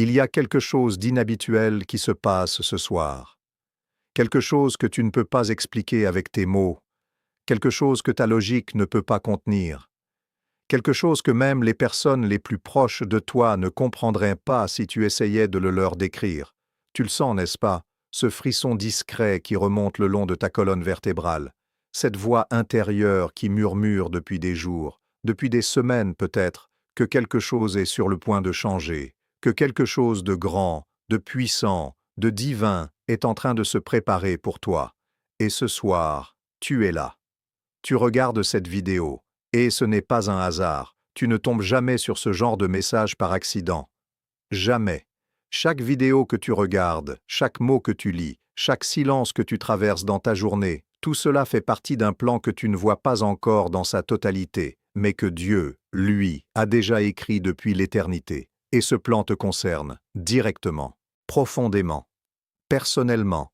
Il y a quelque chose d'inhabituel qui se passe ce soir. Quelque chose que tu ne peux pas expliquer avec tes mots. Quelque chose que ta logique ne peut pas contenir. Quelque chose que même les personnes les plus proches de toi ne comprendraient pas si tu essayais de le leur décrire. Tu le sens, n'est-ce pas? Ce frisson discret qui remonte le long de ta colonne vertébrale. Cette voix intérieure qui murmure depuis des jours, depuis des semaines peut-être, que quelque chose est sur le point de changer, que quelque chose de grand, de puissant, de divin est en train de se préparer pour toi. Et ce soir, tu es là. Tu regardes cette vidéo, et ce n'est pas un hasard. Tu ne tombes jamais sur ce genre de message par accident. Jamais. Chaque vidéo que tu regardes, chaque mot que tu lis, chaque silence que tu traverses dans ta journée, tout cela fait partie d'un plan que tu ne vois pas encore dans sa totalité, mais que Dieu, lui, a déjà écrit depuis l'éternité. Et ce plan te concerne, directement, profondément, personnellement.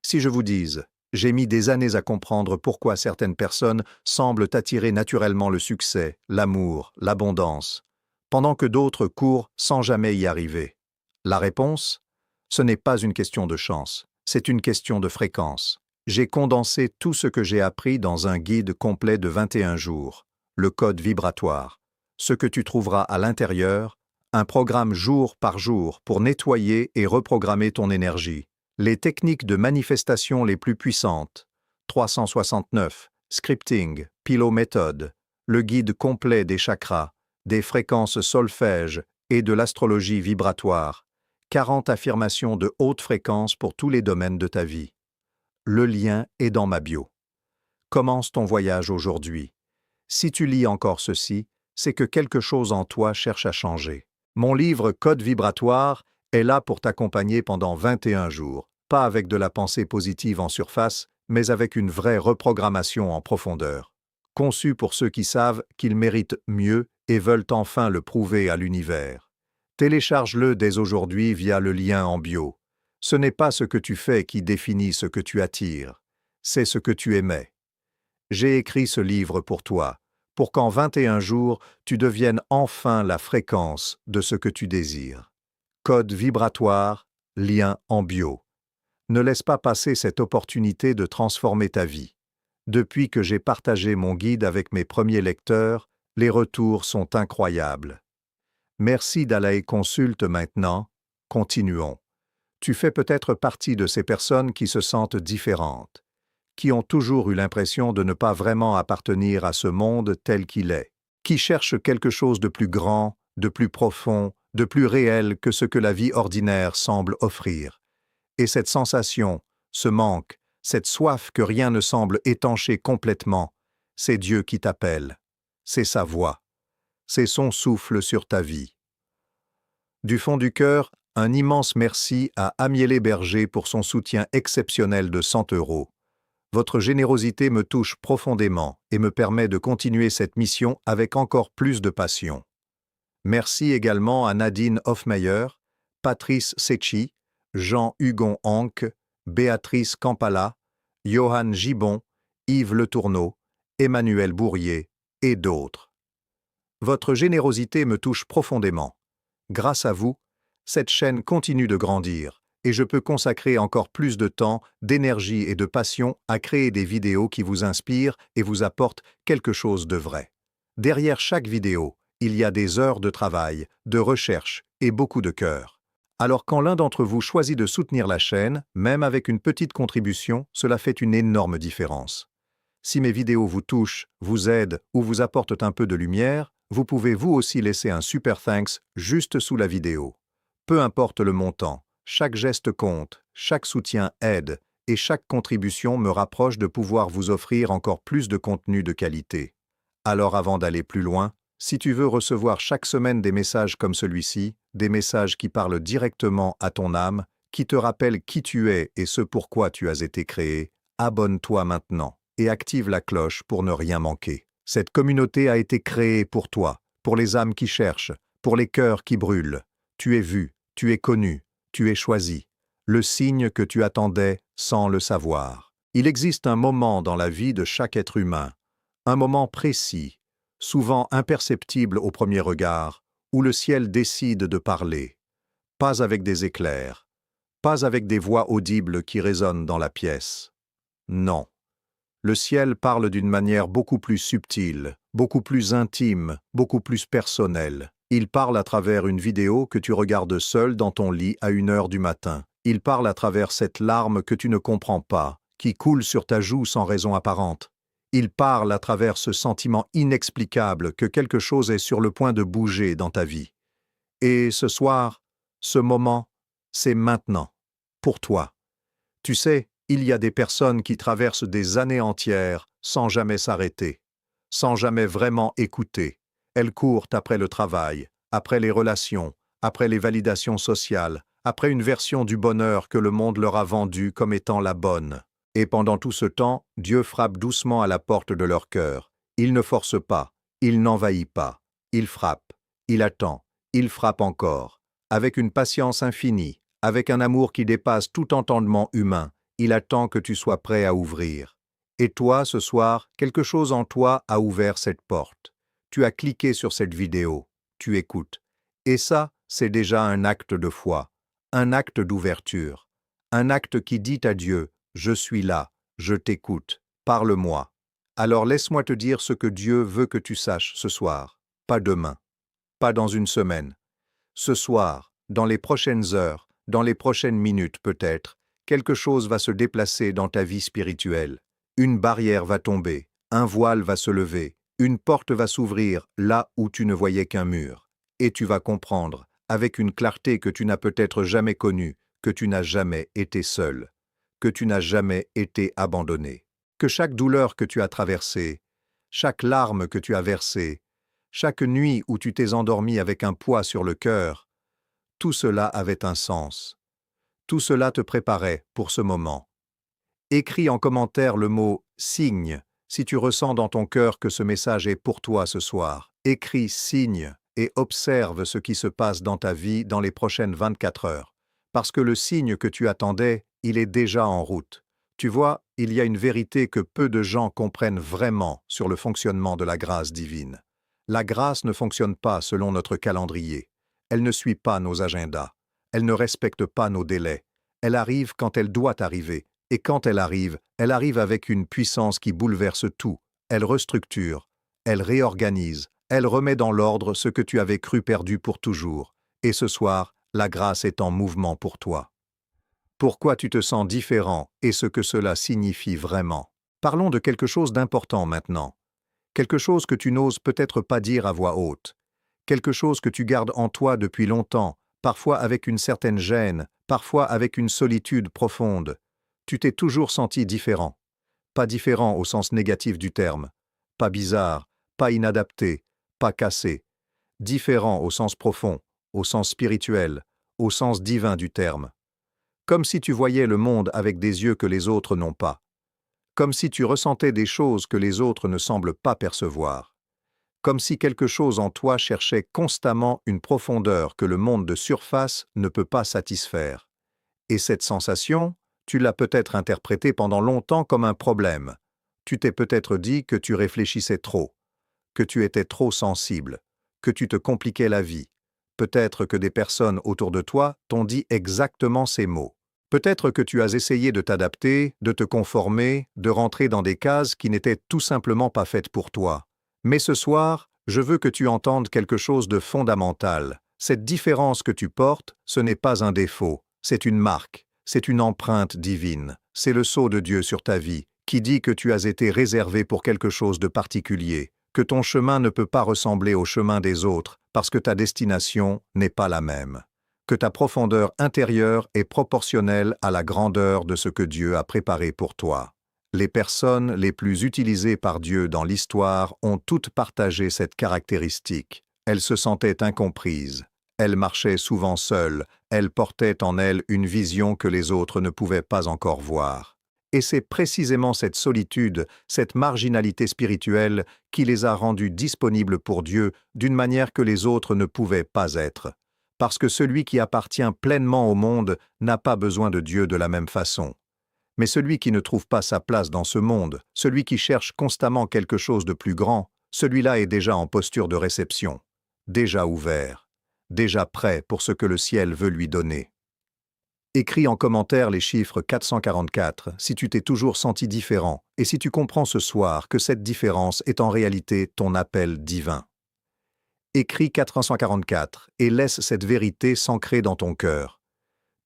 Si je vous dise, j'ai mis des années à comprendre pourquoi certaines personnes semblent attirer naturellement le succès, l'amour, l'abondance, pendant que d'autres courent sans jamais y arriver. La réponse? Ce n'est pas une question de chance, c'est une question de fréquence. J'ai condensé tout ce que j'ai appris dans un guide complet de 21 jours, le code vibratoire. Ce que tu trouveras à l'intérieur, un programme jour par jour pour nettoyer et reprogrammer ton énergie. Les techniques de manifestation les plus puissantes, 369, scripting, Pillow Method, le guide complet des chakras, des fréquences solfège et de l'astrologie vibratoire, 40 affirmations de haute fréquence pour tous les domaines de ta vie. Le lien est dans ma bio. Commence ton voyage aujourd'hui. Si tu lis encore ceci, c'est que quelque chose en toi cherche à changer. Mon livre Code vibratoire est là pour t'accompagner pendant 21 jours, pas avec de la pensée positive en surface, mais avec une vraie reprogrammation en profondeur. Conçu pour ceux qui savent qu'ils méritent mieux et veulent enfin le prouver à l'univers. Télécharge-le dès aujourd'hui via le lien en bio. Ce n'est pas ce que tu fais qui définit ce que tu attires, c'est ce que tu émets. J'ai écrit ce livre pour toi, pour qu'en 21 jours, tu deviennes enfin la fréquence de ce que tu désires. Code vibratoire, lien en bio. Ne laisse pas passer cette opportunité de transformer ta vie. Depuis que j'ai partagé mon guide avec mes premiers lecteurs, les retours sont incroyables. Merci d'aller consulte maintenant. Continuons. Tu fais peut-être partie de ces personnes qui se sentent différentes, qui ont toujours eu l'impression de ne pas vraiment appartenir à ce monde tel qu'il est, qui cherchent quelque chose de plus grand, de plus profond, de plus réel que ce que la vie ordinaire semble offrir. Et cette sensation, ce manque, cette soif que rien ne semble étancher complètement, c'est Dieu qui t'appelle. C'est sa voix. C'est son souffle sur ta vie. Du fond du cœur, un immense merci à Amielé Berger pour son soutien exceptionnel de 100 €. Votre générosité me touche profondément et me permet de continuer cette mission avec encore plus de passion. Merci également à Nadine Hofmeyer, Patrice Secchi, Jean-Hugon Anque, Béatrice Campala, Johan Gibon, Yves Letourneau, Emmanuel Bourrier et d'autres. Votre générosité me touche profondément. Grâce à vous, cette chaîne continue de grandir et je peux consacrer encore plus de temps, d'énergie et de passion à créer des vidéos qui vous inspirent et vous apportent quelque chose de vrai. Derrière chaque vidéo, il y a des heures de travail, de recherche et beaucoup de cœur. Alors quand l'un d'entre vous choisit de soutenir la chaîne, même avec une petite contribution, cela fait une énorme différence. Si mes vidéos vous touchent, vous aident ou vous apportent un peu de lumière, vous pouvez vous aussi laisser un super thanks juste sous la vidéo. Peu importe le montant, chaque geste compte, chaque soutien aide et chaque contribution me rapproche de pouvoir vous offrir encore plus de contenu de qualité. Alors avant d'aller plus loin, si tu veux recevoir chaque semaine des messages comme celui-ci, des messages qui parlent directement à ton âme, qui te rappellent qui tu es et ce pourquoi tu as été créé, abonne-toi maintenant et active la cloche pour ne rien manquer. Cette communauté a été créée pour toi, pour les âmes qui cherchent, pour les cœurs qui brûlent. Tu es vu, tu es connu, tu es choisi, le signe que tu attendais sans le savoir. Il existe un moment dans la vie de chaque être humain, un moment précis, souvent imperceptible au premier regard, où le ciel décide de parler. pas avec des éclairs, pas avec des voix audibles qui résonnent dans la pièce. Non. Le ciel parle d'une manière beaucoup plus subtile, beaucoup plus intime, beaucoup plus personnelle. Il parle à travers une vidéo que tu regardes seul dans ton lit à 1 heure du matin. Il parle à travers cette larme que tu ne comprends pas, qui coule sur ta joue sans raison apparente. Il parle à travers ce sentiment inexplicable que quelque chose est sur le point de bouger dans ta vie. Et ce soir, ce moment, c'est maintenant, pour toi. Tu sais, il y a des personnes qui traversent des années entières sans jamais s'arrêter, sans jamais vraiment écouter. Elles courent après le travail, après les relations, après les validations sociales, après une version du bonheur que le monde leur a vendue comme étant la bonne. Et pendant tout ce temps, Dieu frappe doucement à la porte de leur cœur. Il ne force pas, il n'envahit pas. Il frappe, il attend, il frappe encore, avec une patience infinie, avec un amour qui dépasse tout entendement humain. Il attend que tu sois prêt à ouvrir. Et toi, ce soir, quelque chose en toi a ouvert cette porte. Tu as cliqué sur cette vidéo, tu écoutes. Et ça, c'est déjà un acte de foi, un acte d'ouverture, un acte qui dit à Dieu, « Je suis là, je t'écoute, parle-moi ». Alors laisse-moi te dire ce que Dieu veut que tu saches ce soir, pas demain, pas dans une semaine. Ce soir, dans les prochaines heures, dans les prochaines minutes peut-être, quelque chose va se déplacer dans ta vie spirituelle. Une barrière va tomber, un voile va se lever, une porte va s'ouvrir là où tu ne voyais qu'un mur. Et tu vas comprendre, avec une clarté que tu n'as peut-être jamais connue, que tu n'as jamais été seul, que tu n'as jamais été abandonné, que chaque douleur que tu as traversée, chaque larme que tu as versée, chaque nuit où tu t'es endormi avec un poids sur le cœur, tout cela avait un sens. Tout cela te préparait pour ce moment. Écris en commentaire le mot « signe » si tu ressens dans ton cœur que ce message est pour toi ce soir. Écris « signe » et observe ce qui se passe dans ta vie dans les prochaines 24 heures. Parce que le signe que tu attendais, il est déjà en route. Tu vois, il y a une vérité que peu de gens comprennent vraiment sur le fonctionnement de la grâce divine. La grâce ne fonctionne pas selon notre calendrier. Elle ne suit pas nos agendas. Elle ne respecte pas nos délais. Elle arrive quand elle doit arriver. Et quand elle arrive avec une puissance qui bouleverse tout. Elle restructure, elle réorganise, elle remet dans l'ordre ce que tu avais cru perdu pour toujours. Et ce soir, la grâce est en mouvement pour toi. Pourquoi tu te sens différent et ce que cela signifie vraiment. Parlons de quelque chose d'important maintenant. Quelque chose que tu n'oses peut-être pas dire à voix haute. Quelque chose que tu gardes en toi depuis longtemps, parfois avec une certaine gêne, parfois avec une solitude profonde. Tu t'es toujours senti différent. Pas différent au sens négatif du terme. Pas bizarre, pas inadapté, pas cassé. Différent au sens profond, au sens spirituel, au sens divin du terme. Comme si tu voyais le monde avec des yeux que les autres n'ont pas. Comme si tu ressentais des choses que les autres ne semblent pas percevoir. Comme si quelque chose en toi cherchait constamment une profondeur que le monde de surface ne peut pas satisfaire. Et cette sensation, tu l'as peut-être interprétée pendant longtemps comme un problème. Tu t'es peut-être dit que tu réfléchissais trop, que tu étais trop sensible, que tu te compliquais la vie. Peut-être que des personnes autour de toi t'ont dit exactement ces mots. Peut-être que tu as essayé de t'adapter, de te conformer, de rentrer dans des cases qui n'étaient tout simplement pas faites pour toi. Mais ce soir, je veux que tu entendes quelque chose de fondamental. Cette différence que tu portes, ce n'est pas un défaut, c'est une marque, c'est une empreinte divine. C'est le sceau de Dieu sur ta vie, qui dit que tu as été réservé pour quelque chose de particulier, que ton chemin ne peut pas ressembler au chemin des autres, parce que ta destination n'est pas la même. Que ta profondeur intérieure est proportionnelle à la grandeur de ce que Dieu a préparé pour toi. Les personnes les plus utilisées par Dieu dans l'histoire ont toutes partagé cette caractéristique. Elles se sentaient incomprises. Elles marchaient souvent seules. Elles portaient en elles une vision que les autres ne pouvaient pas encore voir. Et c'est précisément cette solitude, cette marginalité spirituelle qui les a rendues disponibles pour Dieu d'une manière que les autres ne pouvaient pas être. Parce que celui qui appartient pleinement au monde n'a pas besoin de Dieu de la même façon. Mais celui qui ne trouve pas sa place dans ce monde, celui qui cherche constamment quelque chose de plus grand, celui-là est déjà en posture de réception, déjà ouvert, déjà prêt pour ce que le ciel veut lui donner. Écris en commentaire les chiffres 444 si tu t'es toujours senti différent et si tu comprends ce soir que cette différence est en réalité ton appel divin. Écris 444 et laisse cette vérité s'ancrer dans ton cœur.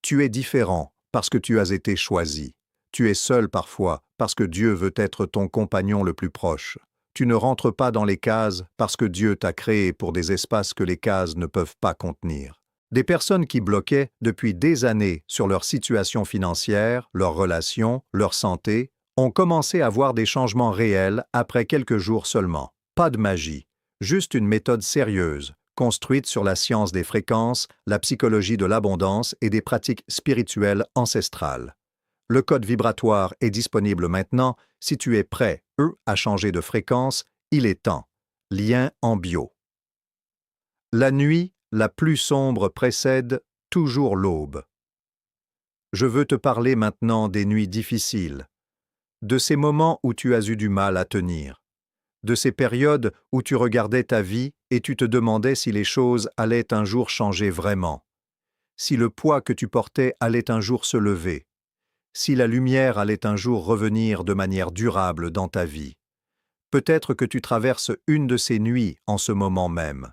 Tu es différent parce que tu as été choisi. Tu es seul parfois parce que Dieu veut être ton compagnon le plus proche. Tu ne rentres pas dans les cases parce que Dieu t'a créé pour des espaces que les cases ne peuvent pas contenir. Des personnes qui bloquaient depuis des années sur leur situation financière, leurs relations, leur santé, ont commencé à voir des changements réels après quelques jours seulement. Pas de magie, juste une méthode sérieuse, construite sur la science des fréquences, la psychologie de l'abondance et des pratiques spirituelles ancestrales. Le code vibratoire est disponible maintenant. Si tu es prêt, à changer de fréquence, il est temps. Lien en bio. La nuit la plus sombre précède toujours l'aube. Je veux te parler maintenant des nuits difficiles, de ces moments où tu as eu du mal à tenir, de ces périodes où tu regardais ta vie et tu te demandais si les choses allaient un jour changer vraiment, si le poids que tu portais allait un jour se lever, si la lumière allait un jour revenir de manière durable dans ta vie. Peut-être que tu traverses une de ces nuits en ce moment même.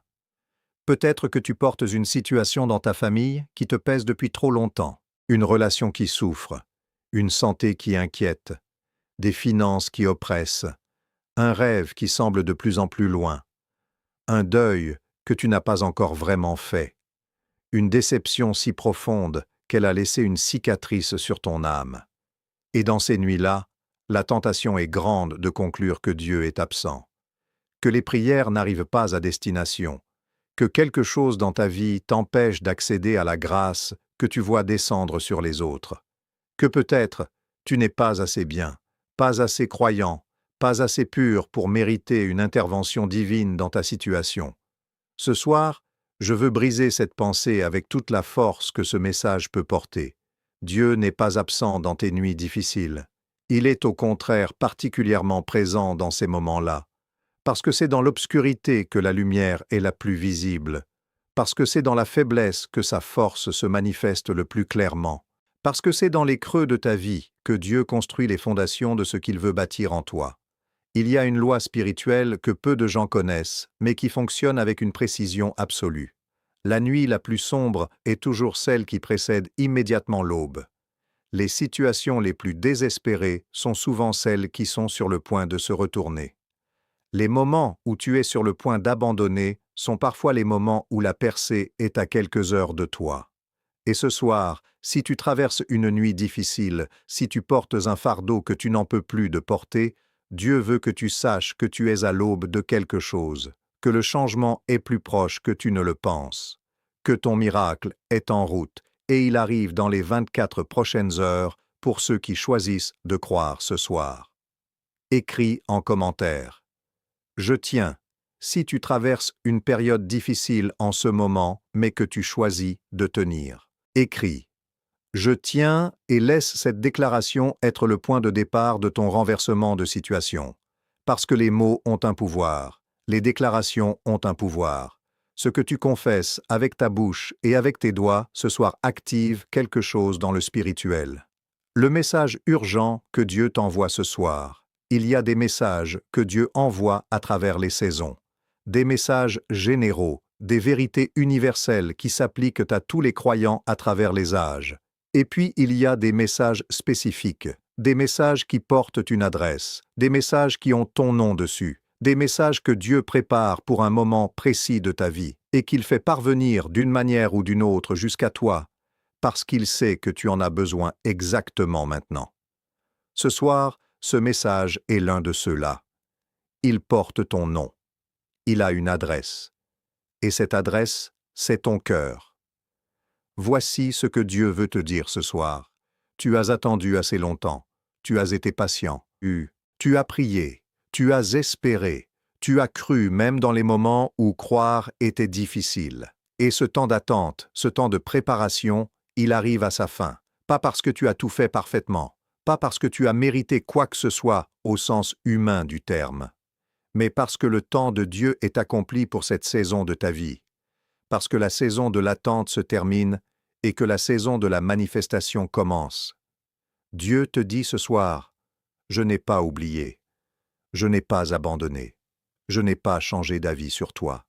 Peut-être que tu portes une situation dans ta famille qui te pèse depuis trop longtemps, une relation qui souffre, une santé qui inquiète, des finances qui oppressent, un rêve qui semble de plus en plus loin, un deuil que tu n'as pas encore vraiment fait, une déception si profonde qu'elle a laissé une cicatrice sur ton âme. Et dans ces nuits-là, la tentation est grande de conclure que Dieu est absent, que les prières n'arrivent pas à destination, que quelque chose dans ta vie t'empêche d'accéder à la grâce que tu vois descendre sur les autres, que peut-être tu n'es pas assez bien, pas assez croyant, pas assez pur pour mériter une intervention divine dans ta situation. Ce soir, je veux briser cette pensée avec toute la force que ce message peut porter. Dieu n'est pas absent dans tes nuits difficiles. Il est au contraire particulièrement présent dans ces moments-là. Parce que c'est dans l'obscurité que la lumière est la plus visible, parce que c'est dans la faiblesse que sa force se manifeste le plus clairement, parce que c'est dans les creux de ta vie que Dieu construit les fondations de ce qu'il veut bâtir en toi. Il y a une loi spirituelle que peu de gens connaissent, mais qui fonctionne avec une précision absolue. La nuit la plus sombre est toujours celle qui précède immédiatement l'aube. Les situations les plus désespérées sont souvent celles qui sont sur le point de se retourner. Les moments où tu es sur le point d'abandonner sont parfois les moments où la percée est à quelques heures de toi. Et ce soir, si tu traverses une nuit difficile, si tu portes un fardeau que tu n'en peux plus de porter, Dieu veut que tu saches que tu es à l'aube de quelque chose, que le changement est plus proche que tu ne le penses, que ton miracle est en route et il arrive dans les 24 prochaines heures pour ceux qui choisissent de croire ce soir. Écris en commentaire. Je tiens, si tu traverses une période difficile en ce moment, mais que tu choisis de tenir. Écris. Je tiens et laisse cette déclaration être le point de départ de ton renversement de situation. Parce que les mots ont un pouvoir, les déclarations ont un pouvoir. Ce que tu confesses avec ta bouche et avec tes doigts ce soir active quelque chose dans le spirituel. Le message urgent que Dieu t'envoie ce soir. Il y a des messages que Dieu envoie à travers les saisons. Des messages généraux, des vérités universelles qui s'appliquent à tous les croyants à travers les âges. Et puis il y a des messages spécifiques, des messages qui portent une adresse, des messages qui ont ton nom dessus, des messages que Dieu prépare pour un moment précis de ta vie et qu'il fait parvenir d'une manière ou d'une autre jusqu'à toi, parce qu'il sait que tu en as besoin exactement maintenant. Ce soir, ce message est l'un de ceux-là. Il porte ton nom. Il a une adresse. Et cette adresse, c'est ton cœur. Voici ce que Dieu veut te dire ce soir. Tu as attendu assez longtemps. Tu as été patient. Tu as prié. Tu as espéré. Tu as cru même dans les moments où croire était difficile. Et ce temps d'attente, ce temps de préparation, il arrive à sa fin. Pas parce que tu as tout fait parfaitement. Pas parce que tu as mérité quoi que ce soit au sens humain du terme, mais parce que le temps de Dieu est accompli pour cette saison de ta vie, parce que la saison de l'attente se termine et que la saison de la manifestation commence. Dieu te dit ce soir, je n'ai pas oublié, je n'ai pas abandonné, je n'ai pas changé d'avis sur toi.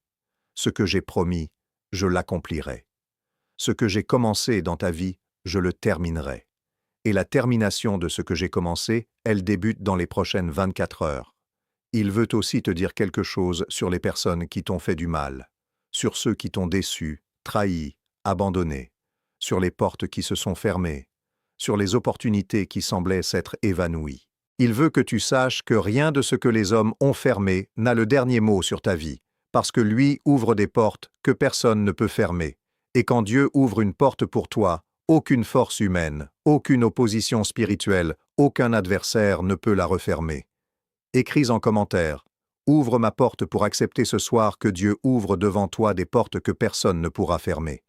Ce que j'ai promis, je l'accomplirai. Ce que j'ai commencé dans ta vie, je le terminerai. Et la termination de ce que j'ai commencé, elle débute dans les prochaines 24 heures. Il veut aussi te dire quelque chose sur les personnes qui t'ont fait du mal, sur ceux qui t'ont déçu, trahi, abandonné, sur les portes qui se sont fermées, sur les opportunités qui semblaient s'être évanouies. Il veut que tu saches que rien de ce que les hommes ont fermé n'a le dernier mot sur ta vie, parce que lui ouvre des portes que personne ne peut fermer. Et quand Dieu ouvre une porte pour toi, aucune force humaine, aucune opposition spirituelle, aucun adversaire ne peut la refermer. Écris en commentaire. Ouvre ma porte pour accepter ce soir que Dieu ouvre devant toi des portes que personne ne pourra fermer.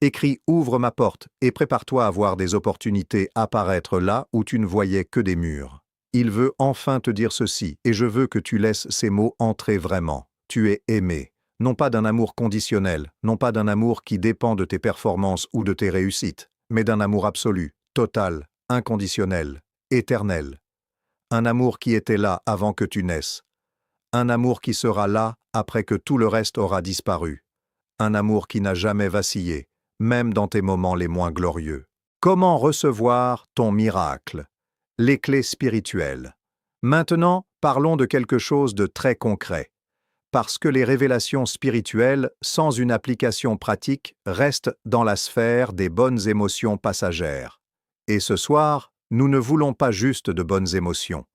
Écris « Ouvre ma porte » et prépare-toi à voir des opportunités apparaître là où tu ne voyais que des murs. Il veut enfin te dire ceci, et je veux que tu laisses ces mots entrer vraiment. Tu es aimé, non pas d'un amour conditionnel, non pas d'un amour qui dépend de tes performances ou de tes réussites, mais d'un amour absolu, total, inconditionnel, éternel. Un amour qui était là avant que tu naisses. Un amour qui sera là après que tout le reste aura disparu. Un amour qui n'a jamais vacillé, même dans tes moments les moins glorieux. Comment recevoir ton miracle? Les clés spirituelles. Maintenant, parlons de quelque chose de très concret. Parce que les révélations spirituelles, sans une application pratique, restent dans la sphère des bonnes émotions passagères. Et ce soir, nous ne voulons pas juste de bonnes émotions.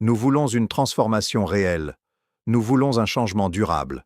Nous voulons une transformation réelle. Nous voulons un changement durable.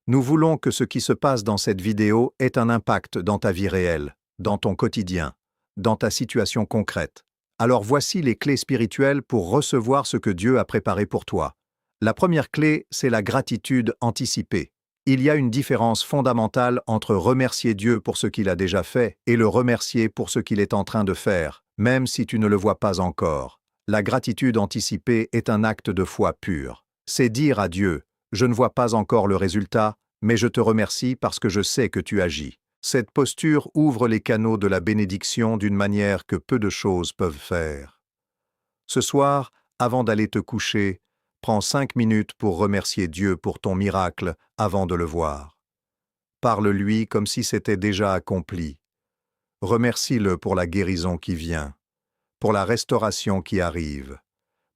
Nous voulons que ce qui se passe dans cette vidéo ait un impact dans ta vie réelle, dans ton quotidien, dans ta situation concrète. Alors voici les clés spirituelles pour recevoir ce que Dieu a préparé pour toi. La première clé, c'est la gratitude anticipée. Il y a une différence fondamentale entre remercier Dieu pour ce qu'il a déjà fait et le remercier pour ce qu'il est en train de faire, même si tu ne le vois pas encore. La gratitude anticipée est un acte de foi pur. C'est dire à Dieu, « Je ne vois pas encore le résultat, mais je te remercie parce que je sais que tu agis. » Cette posture ouvre les canaux de la bénédiction d'une manière que peu de choses peuvent faire. Ce soir, avant d'aller te coucher, prends 5 minutes pour remercier Dieu pour ton miracle avant de le voir. Parle-lui comme si c'était déjà accompli. Remercie-le pour la guérison qui vient, pour la restauration qui arrive,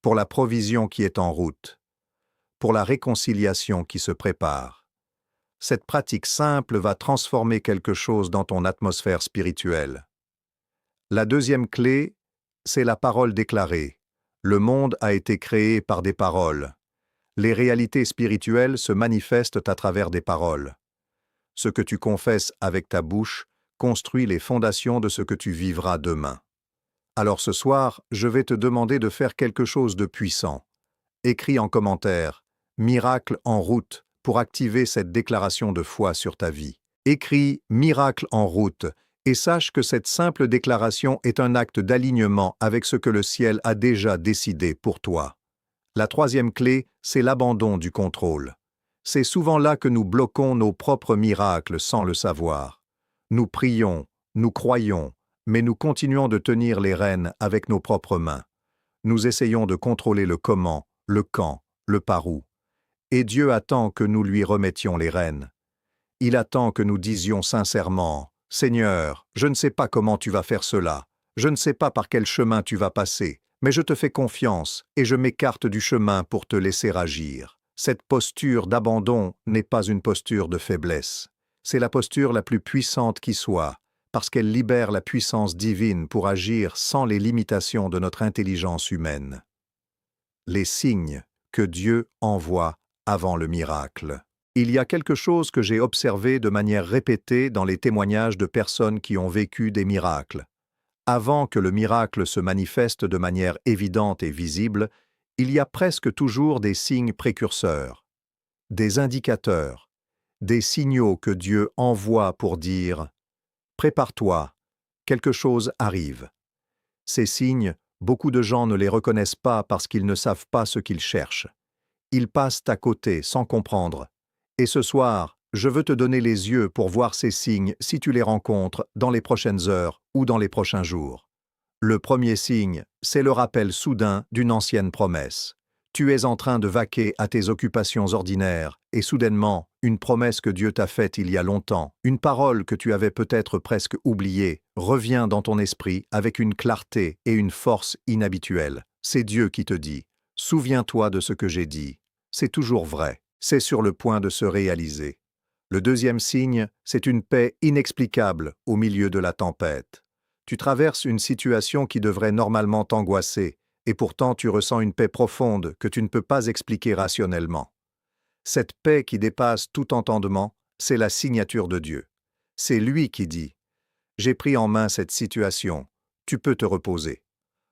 pour la provision qui est en route, pour la réconciliation qui se prépare. Cette pratique simple va transformer quelque chose dans ton atmosphère spirituelle. La deuxième clé, c'est la parole déclarée. Le monde a été créé par des paroles. Les réalités spirituelles se manifestent à travers des paroles. Ce que tu confesses avec ta bouche construit les fondations de ce que tu vivras demain. Alors ce soir, je vais te demander de faire quelque chose de puissant. Écris en commentaire « Miracle en route » pour activer cette déclaration de foi sur ta vie. Écris « Miracle en route » et sache que cette simple déclaration est un acte d'alignement avec ce que le ciel a déjà décidé pour toi. La troisième clé, c'est l'abandon du contrôle. C'est souvent là que nous bloquons nos propres miracles sans le savoir. Nous prions, nous croyons, mais nous continuons de tenir les rênes avec nos propres mains. Nous essayons de contrôler le comment, le quand, le par où. Et Dieu attend que nous lui remettions les rênes. Il attend que nous disions sincèrement « Seigneur, je ne sais pas comment tu vas faire cela, je ne sais pas par quel chemin tu vas passer, mais je te fais confiance et je m'écarte du chemin pour te laisser agir. » Cette posture d'abandon n'est pas une posture de faiblesse. C'est la posture la plus puissante qui soit, parce qu'elle libère la puissance divine pour agir sans les limitations de notre intelligence humaine. Les signes que Dieu envoie avant le miracle. Il y a quelque chose que j'ai observé de manière répétée dans les témoignages de personnes qui ont vécu des miracles. Avant que le miracle se manifeste de manière évidente et visible, il y a presque toujours des signes précurseurs, des indicateurs, des signaux que Dieu envoie pour dire « Prépare-toi, quelque chose arrive ». Ces signes, beaucoup de gens ne les reconnaissent pas parce qu'ils ne savent pas ce qu'ils cherchent. Ils passent à côté sans comprendre. Et ce soir, Je veux te donner les yeux pour voir ces signes si tu les rencontres dans les prochaines heures ou dans les prochains jours. Le premier signe, c'est le rappel soudain d'une ancienne promesse. Tu es en train de vaquer à tes occupations ordinaires, et soudainement, une promesse que Dieu t'a faite il y a longtemps, une parole que tu avais peut-être presque oubliée, revient dans ton esprit avec une clarté et une force inhabituelles. C'est Dieu qui te dit « Souviens-toi de ce que j'ai dit ». C'est toujours vrai, c'est sur le point de se réaliser. Le deuxième signe, c'est une paix inexplicable au milieu de la tempête. Tu traverses une situation qui devrait normalement t'angoisser, et pourtant tu ressens une paix profonde que tu ne peux pas expliquer rationnellement. Cette paix qui dépasse tout entendement, c'est la signature de Dieu. C'est lui qui dit « J'ai pris en main cette situation, tu peux te reposer ».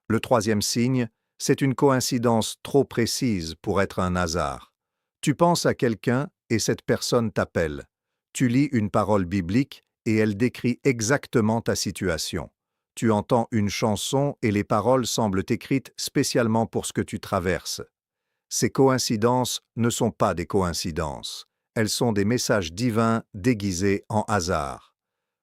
Le troisième signe, c'est une coïncidence trop précise pour être un hasard. Tu penses à quelqu'un et cette personne t'appelle. Tu lis une parole biblique et elle décrit exactement ta situation. Tu entends une chanson et les paroles semblent écrites spécialement pour ce que tu traverses. Ces coïncidences ne sont pas des coïncidences. Elles sont des messages divins déguisés en hasard.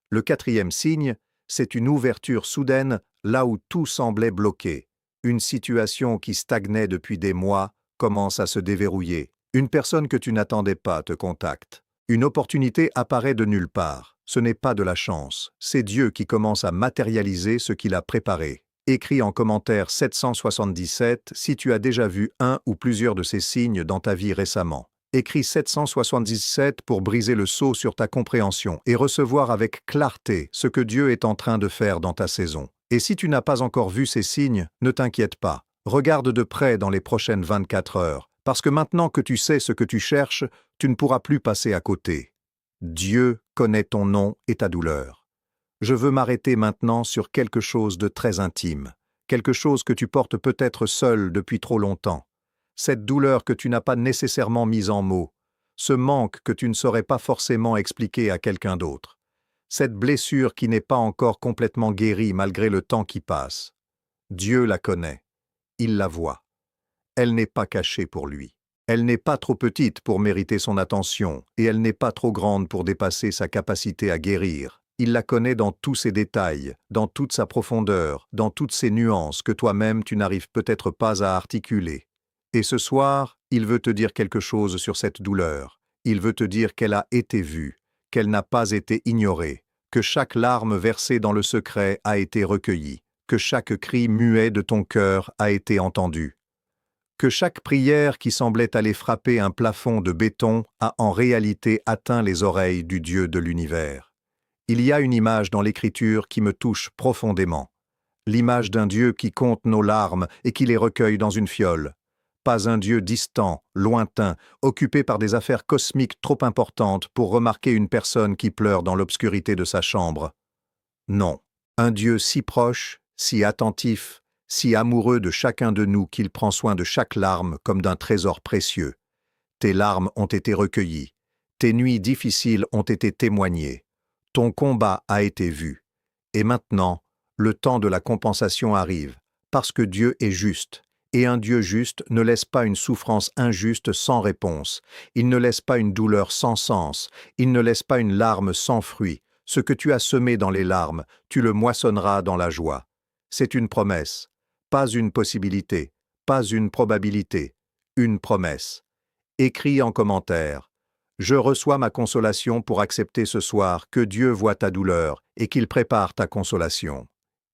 Le quatrième signe, c'est une ouverture soudaine là où tout semblait bloqué. Une situation qui stagnait depuis des mois commence à se déverrouiller. Une personne que tu n'attendais pas te contacte. Une opportunité apparaît de nulle part. Ce n'est pas de la chance, c'est Dieu qui commence à matérialiser ce qu'il a préparé. Écris en commentaire 777 si tu as déjà vu un ou plusieurs de ces signes dans ta vie récemment. Écris 777 pour briser le sceau sur ta compréhension et recevoir avec clarté ce que Dieu est en train de faire dans ta saison. Et si tu n'as pas encore vu ces signes, ne t'inquiète pas. Regarde de près dans les prochaines 24 heures, parce que maintenant que tu sais ce que tu cherches, tu ne pourras plus passer à côté. Dieu connaît ton nom et ta douleur. Je veux m'arrêter maintenant sur quelque chose de très intime, quelque chose que tu portes peut-être seul depuis trop longtemps. Cette douleur que tu n'as pas nécessairement mise en mots, ce manque que tu ne saurais pas forcément expliquer à quelqu'un d'autre, cette blessure qui n'est pas encore complètement guérie malgré le temps qui passe. Dieu la connaît, il la voit. Elle n'est pas cachée pour lui. Elle n'est pas trop petite pour mériter son attention, et elle n'est pas trop grande pour dépasser sa capacité à guérir. Il la connaît dans tous ses détails, dans toute sa profondeur, dans toutes ses nuances que toi-même tu n'arrives peut-être pas à articuler. Et ce soir, il veut te dire quelque chose sur cette douleur. Il veut te dire qu'elle a été vue, qu'elle n'a pas été ignorée, que chaque larme versée dans le secret a été recueillie, que chaque cri muet de ton cœur a été entendu, que chaque prière qui semblait aller frapper un plafond de béton a en réalité atteint les oreilles du Dieu de l'univers. Il y a une image dans l'Écriture qui me touche profondément. L'image d'un Dieu qui compte nos larmes et qui les recueille dans une fiole. Pas un Dieu distant, lointain, occupé par des affaires cosmiques trop importantes pour remarquer une personne qui pleure dans l'obscurité de sa chambre. Non, un Dieu si proche, si attentif, si amoureux de chacun de nous qu'il prend soin de chaque larme comme d'un trésor précieux. Tes larmes ont été recueillies, tes nuits difficiles ont été témoignées, ton combat a été vu. Et maintenant, le temps de la compensation arrive, parce que Dieu est juste, et un Dieu juste ne laisse pas une souffrance injuste sans réponse, il ne laisse pas une douleur sans sens, il ne laisse pas une larme sans fruit. Ce que tu as semé dans les larmes, tu le moissonneras dans la joie. C'est une promesse. Pas une possibilité, pas une probabilité, une promesse. Écris en commentaire. Je reçois ma consolation pour accepter ce soir que Dieu voit ta douleur et qu'il prépare ta consolation.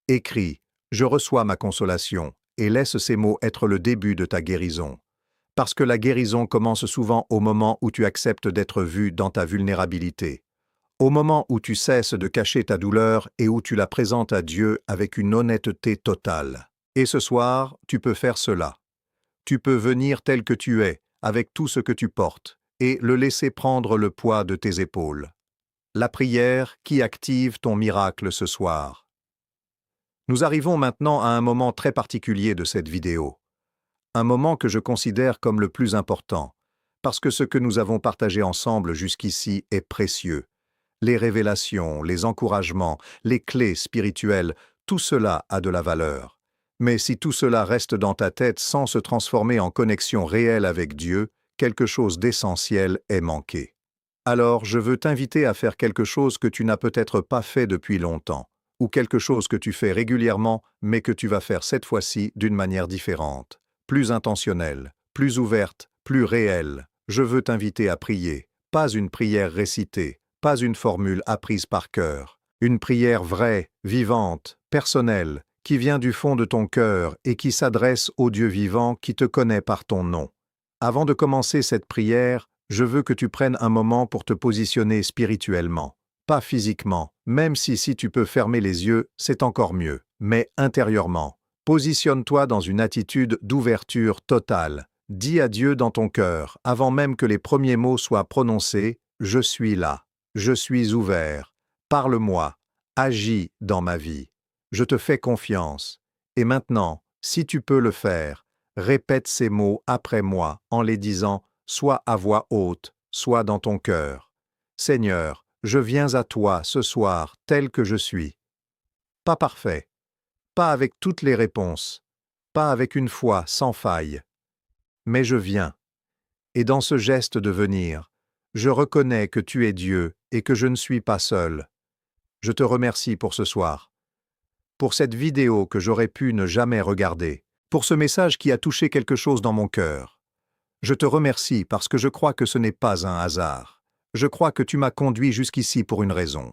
Écris. Je reçois ma consolation et laisse ces mots être le début de ta guérison. Parce que la guérison commence souvent au moment où tu acceptes d'être vu dans ta vulnérabilité. Au moment où tu cesses de cacher ta douleur et où tu la présentes à Dieu avec une honnêteté totale. Et ce soir, tu peux faire cela. Tu peux venir tel que tu es, avec tout ce que tu portes, et le laisser prendre le poids de tes épaules. La prière qui active ton miracle ce soir. Nous arrivons maintenant à un moment très particulier de cette vidéo. Un moment que je considère comme le plus important, parce que ce que nous avons partagé ensemble jusqu'ici est précieux. Les révélations, les encouragements, les clés spirituelles, tout cela a de la valeur. Mais si tout cela reste dans ta tête sans se transformer en connexion réelle avec Dieu, quelque chose d'essentiel est manqué. Alors je veux t'inviter à faire quelque chose que tu n'as peut-être pas fait depuis longtemps, ou quelque chose que tu fais régulièrement, mais que tu vas faire cette fois-ci d'une manière différente, plus intentionnelle, plus ouverte, plus réelle. Je veux t'inviter à prier, pas une prière récitée, pas une formule apprise par cœur, une prière vraie, vivante, personnelle, qui vient du fond de ton cœur et qui s'adresse au Dieu vivant qui te connaît par ton nom. Avant de commencer cette prière, je veux que tu prennes un moment pour te positionner spirituellement, pas physiquement, même si tu peux fermer les yeux, c'est encore mieux, mais intérieurement. Positionne-toi dans une attitude d'ouverture totale. Dis à Dieu dans ton cœur, avant même que les premiers mots soient prononcés, « Je suis là, je suis ouvert, parle-moi, agis dans ma vie, je te fais confiance. » Et maintenant, si tu peux le faire, répète ces mots après moi en les disant soit à voix haute, soit dans ton cœur. Seigneur, je viens à toi ce soir tel que je suis. Pas parfait, pas avec toutes les réponses, pas avec une foi sans faille. Mais je viens. Et dans ce geste de venir, je reconnais que tu es Dieu et que je ne suis pas seul. Je te remercie pour ce soir, pour cette vidéo que j'aurais pu ne jamais regarder, pour ce message qui a touché quelque chose dans mon cœur. Je te remercie parce que je crois que ce n'est pas un hasard. Je crois que tu m'as conduit jusqu'ici pour une raison.